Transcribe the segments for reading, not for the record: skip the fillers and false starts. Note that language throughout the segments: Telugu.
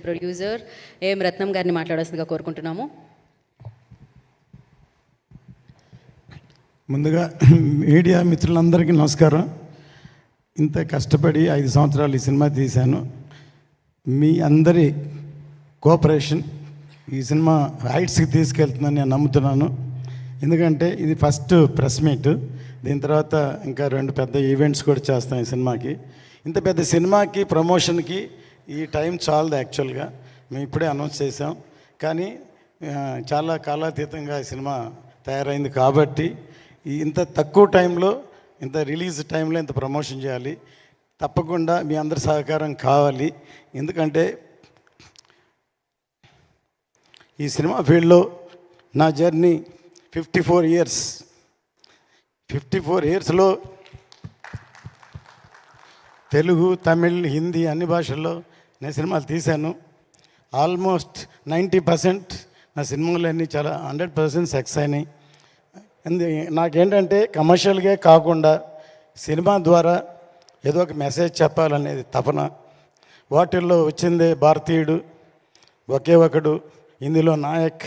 ప్రొడ్యూసర్ ఏం రత్నం గారిని మాట్లాడాల్సిందిగా కోరుకుంటున్నాము. ముందుగా మీడియా మిత్రులందరికీ నమస్కారం. ఇంత కష్టపడి 5 సంవత్సరాలు ఈ సినిమా తీశాను. మీ అందరి కోఆపరేషన్ ఈ సినిమా హైట్స్కి తీసుకెళ్తుందని నేను నమ్ముతున్నాను. ఎందుకంటే ఇది ఫస్ట్ ప్రెస్ మీట్. దీని తర్వాత ఇంకా 2 పెద్ద ఈవెంట్స్ కూడా చేస్తాం ఈ సినిమాకి. ఇంత పెద్ద సినిమాకి ప్రమోషన్కి ఈ టైం చాలదు. యాక్చువల్గా మేము ఇప్పుడే అనౌన్స్ చేసాం, కానీ చాలా కాలాతీతంగా ఈ సినిమా తయారైంది కాబట్టి ఇంత తక్కువ టైంలో, ఇంత రిలీజ్ టైంలో ఇంత ప్రమోషన్ చేయాలి. తప్పకుండా మీ అందరి సహకారం కావాలి. ఎందుకంటే ఈ సినిమా ఫీల్డ్లో నా జర్నీ 54 ఇయర్స్. 54 ఇయర్స్లో తెలుగు, తమిళ్, హిందీ అన్ని భాషల్లో నేను సినిమాలు తీశాను. ఆల్మోస్ట్ 90% నా సినిమాలు అన్నీ చాలా 100% సక్సెస్ అయినాయి. నాకేంటంటే కమర్షియల్గా కాకుండా సినిమా ద్వారా ఏదో ఒక మెసేజ్ చెప్పాలనేది తపన. వాటిల్లో వచ్చిందే భారతీయుడు, ఒకే ఒకడు, ఇందులో నాయక్,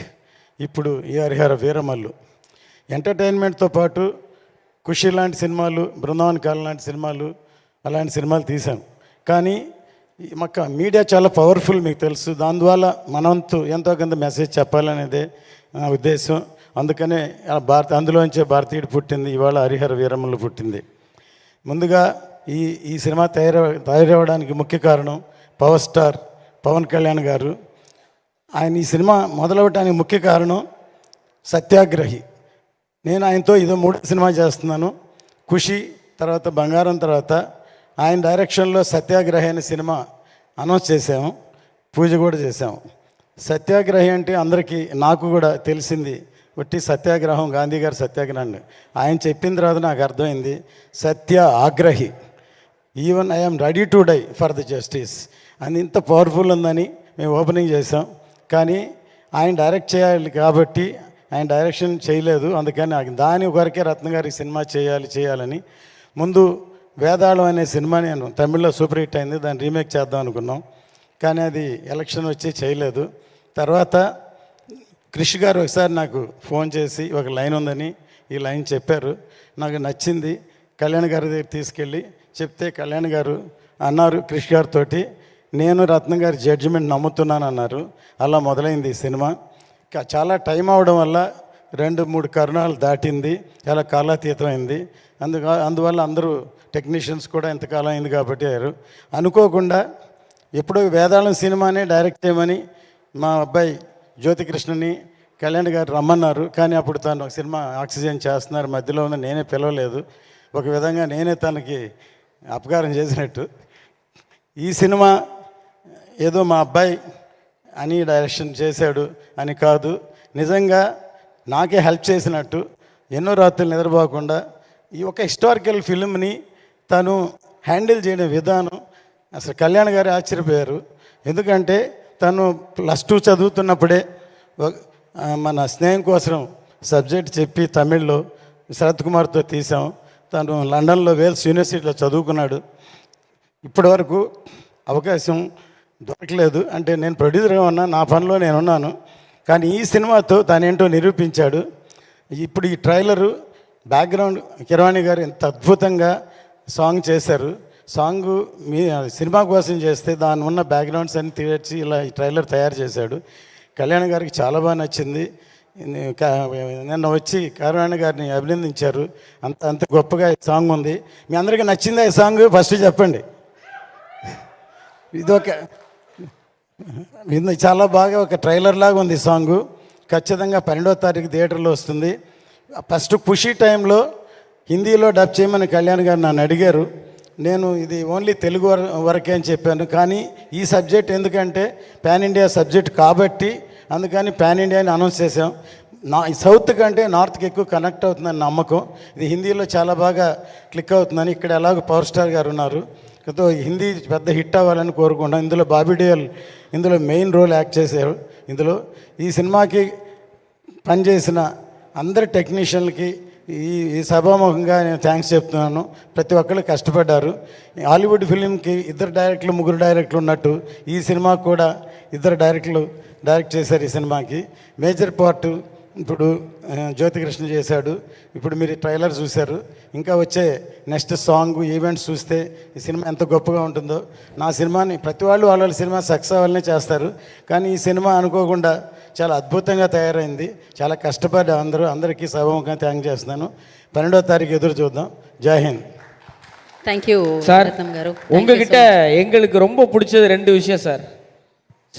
ఇప్పుడు ఈ హరిహర వీరమల్లు. ఎంటర్టైన్మెంట్తో పాటు ఖుషి లాంటి సినిమాలు, బృందావన్ కాలం లాంటి సినిమాలు, అలాంటి సినిమాలు తీసాం. కానీ మాకు మీడియా చాలా పవర్ఫుల్, మీకు తెలుసు. దానివల్ల మనంతు ఎంతో కొంత మెసేజ్ చెప్పాలనేదే నా ఉద్దేశం. అందుకనే అందులోంచే భారతీయుడు పుట్టింది, ఇవాళ హరిహర వీరమల్లు పుట్టింది. ముందుగా ఈ సినిమా తయారవడానికి ముఖ్య కారణం పవర్ స్టార్ పవన్ కళ్యాణ్ గారు. ఆయన ఈ సినిమా మొదలవటానికి ముఖ్య కారణం సత్యాగ్రహి. నేను ఆయనతో ఇదో 3వ సినిమా చేస్తున్నాను. ఖుషి తర్వాత బంగారం తర్వాత ఆయన డైరెక్షన్లో సత్యాగ్రహి అనే సినిమా అనౌన్స్ చేసాము, పూజ కూడా చేసాము. సత్యాగ్రహి అంటే అందరికీ, నాకు కూడా తెలిసింది ఒట్టి సత్యాగ్రహం, గాంధీ గారి సత్యాగ్రహం. ఆయన చెప్పిన తర్వాత నాకు అర్థమైంది సత్య ఆగ్రహి. Even I'm ready to die for the justice అని ఇంత పవర్ఫుల్ ఉందని మేము ఓపెనింగ్ చేసాం. కానీ ఆయన డైరెక్ట్ చేయాలి కాబట్టి ఆయన డైరెక్షన్ చేయలేదు. అందుకని దాని వరకే రత్న గారి సినిమా చేయాలని ముందు వేదాళం అనే సినిమా నేను తమిళ్లో సూపర్ హిట్ అయింది, దాన్ని రీమేక్ చేద్దాం అనుకున్నాం. కానీ అది ఎలక్షన్ వచ్చి చేయలేదు. తర్వాత కృషి గారు ఒకసారి నాకు ఫోన్ చేసి ఒక లైన్ ఉందని ఈ లైన్ చెప్పారు, నాకు నచ్చింది. కళ్యాణ్ గారి దగ్గర తీసుకెళ్ళి చెప్తే కళ్యాణ్ గారు అన్నారు కృషి గారితో, నేను రత్న గారి జడ్జిమెంట్ నమ్ముతున్నాను అన్నారు. అలా మొదలైంది ఈ సినిమా. చాలా టైం అవడం వల్ల 2-3 కరుణాలు దాటింది, చాలా కాలాతీతమైంది. అందువల్ల అందరూ టెక్నీషియన్స్ కూడా ఎంతకాలం అయింది కాబట్టి అనుకోకుండా ఎప్పుడో వేదాళం సినిమానే డైరెక్ట్ చేయమని మా అబ్బాయి జ్యోతికృష్ణని కళ్యాణ్ గారు రమ్మన్నారు. కానీ అప్పుడు తను ఒక సినిమా ఆక్సిజన్ చేస్తున్నారు, మధ్యలో ఉన్న నేనే పిలవలేదు. ఒక విధంగా నేనే తనకి అపకారం చేసినట్టు. ఈ సినిమా ఏదో మా అబ్బాయి అని డైరెక్షన్ చేశాడు అని కాదు, నిజంగా నాకే హెల్ప్ చేసినట్టు. ఎన్నో రాత్రులు నిద్రపోకుండా ఈ ఒక హిస్టారికల్ ఫిల్మ్ని తను హ్యాండిల్ చేయడం విధానం అసలు కళ్యాణ్ గారు ఆశ్చర్యపోయారు. ఎందుకంటే తను +2 చదువుతున్నప్పుడే మన స్నేహం కోసం సబ్జెక్ట్ చెప్పి తమిళ్లో శరత్ కుమార్తో తీసాం. తను లండన్లో వేల్స్ యూనివర్సిటీలో చదువుకున్నాడు. ఇప్పటివరకు అవకాశం దొరకలేదు. అంటే నేను ప్రొడ్యూసర్గా ఉన్నా, నా పనిలో నేనున్నాను. కానీ ఈ సినిమాతో తనేంటో నిరూపించాడు. ఇప్పుడు ఈ ట్రైలరు బ్యాక్గ్రౌండ్ కిరవాణి గారు ఎంత అద్భుతంగా సాంగ్ చేశారు. సాంగ్ మీ సినిమా కోసం చేస్తే దాని ఉన్న బ్యాక్గ్రౌండ్స్ అన్ని తీర్చి ఇలా ఈ ట్రైలర్ తయారు చేశాడు. కళ్యాణ్ గారికి చాలా బాగా నచ్చింది. నిన్న వచ్చి కిరవాణి గారిని అభినందించారు. అంత గొప్పగా ఈ సాంగ్ ఉంది. మీ అందరికీ నచ్చిందా ఈ సాంగ్? ఫస్ట్ చెప్పండి. ఇది చాలా బాగా ఒక ట్రైలర్ లాగా ఉంది ఈ సాంగు. ఖచ్చితంగా 12వ తారీఖు థియేటర్లో వస్తుంది. ఫస్ట్ ఖుషి టైంలో హిందీలో డబ్ చేయమని కళ్యాణ్ గారు నన్ను అడిగారు. నేను ఇది ఓన్లీ తెలుగు వరకే అని చెప్పాను. కానీ ఈ సబ్జెక్ట్ ఎందుకంటే పాన్ ఇండియా సబ్జెక్ట్ కాబట్టి అందుకని పాన్ ఇండియా అని అనౌన్స్ చేసాం. సౌత్ కంటే నార్త్కి ఎక్కువ కనెక్ట్ అవుతుందని నమ్మకం. ఇది హిందీలో చాలా బాగా క్లిక్ అవుతుందని. ఇక్కడ ఎలాగో పవర్ స్టార్ గారు ఉన్నారు, హిందీ పెద్ద హిట్ అవ్వాలని కోరుకుంటాం. ఇందులో బాబీ డియోల్ ఇందులో మెయిన్ రోల్ యాక్ట్ చేశారు. ఇందులో ఈ సినిమాకి పనిచేసిన అందరి టెక్నీషియన్లకి, ఈ సభాముఖంగా నేను థ్యాంక్స్ చెప్తున్నాను. ప్రతి ఒక్కళ్ళు కష్టపడ్డారు. హాలీవుడ్ ఫిలింకి 2 డైరెక్టర్లు 3 డైరెక్టర్లు ఉన్నట్టు ఈ సినిమాకు కూడా 2 డైరెక్టర్లు డైరెక్ట్ చేశారు. ఈ సినిమాకి మేజర్ పార్ట్ ఇప్పుడు జ్యోతికృష్ణ చేశాడు. ఇప్పుడు మీరు ట్రైలర్ చూశారు. ఇంకా వచ్చే నెక్స్ట్ సాంగ్ ఈవెంట్స్ చూస్తే ఈ సినిమా ఎంత గొప్పగా ఉంటుందో. నా సినిమాని ప్రతి వాళ్ళు వాళ్ళ సినిమా సక్సెస్ అవ్వాలనే చేస్తారు, కానీ ఈ సినిమా అనుకోకుండా చాలా అద్భుతంగా తయారైంది. చాలా కష్టపడి అందరికీ సభముఖంగా థ్యాంక్ చేస్తున్నాను. 12వ తారీఖు ఎదురు చూద్దాం. జై హింద్. థ్యాంక్ యూ சார் ரத்னம் గారు. உங்ககிட்ட எங்களுக்கு ரொம்ப பிடிச்சது 2 விஷயம் சார்.